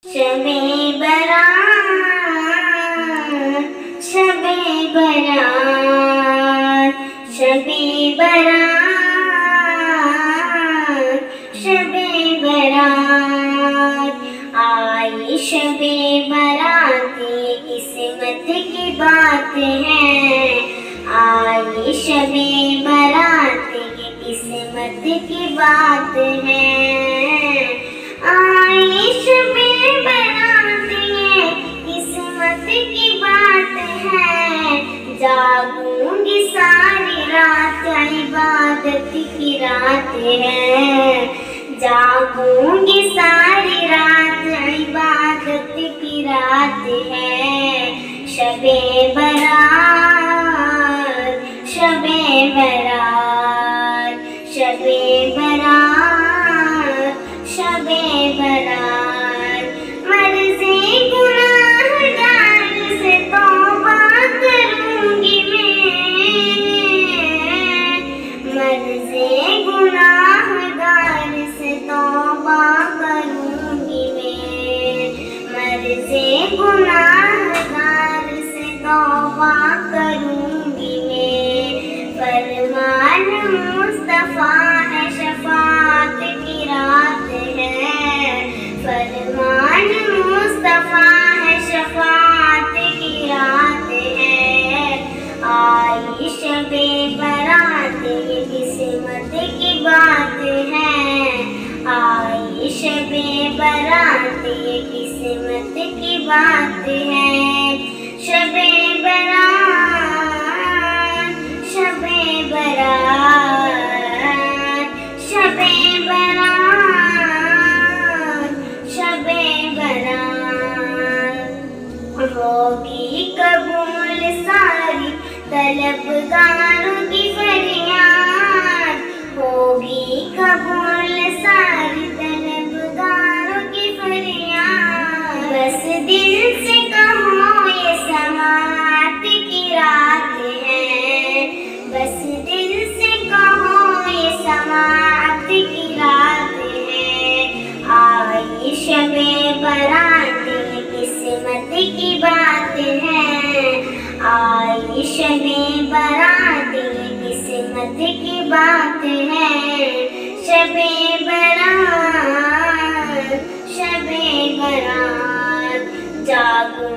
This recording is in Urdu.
شب برات شب برات شب برات شب برات آئی شب برات یہ قسمت کی بات ہے آئی شب برات یہ قسمت کی بات ہے آئی شب برات یہ قسمت کی بات ہے جاگوں گی ساری رات عبادت کی رات ہے جاگوں گی ساری رات عبادت کی رات ہے شب برات شب برات شب برات شب برات مرض گناہگار سے توبہ کروں گی میں مرض گناہگار سے توبہ کروں گی میں مرض گناہگار سے توبہ کروں گی میں فرمان مصطفیٰ ہے شفاعت کی رات ہے فرمان مصطفیٰ ہے شفاعت کی رات ہے آئی شب برات یہ قسمت کی بات ہے آئی شب برات یہ قسمت کی بات ہے شب برات شب برات شب برات شب برات ہوگی قبول ساری طلبگاروں کی فریاد ہوگی قبول ساری طلبگاروں کی فریاد بس دل سے کہو یہ سماعت کی رات ہے بس دل سے کہو یہ سماعت کی رات ہے آئی شب برات یہ قسمت کی بات ہے آئی شب برات یہ قسمت کی بات ہے شب برات شب برات جاگو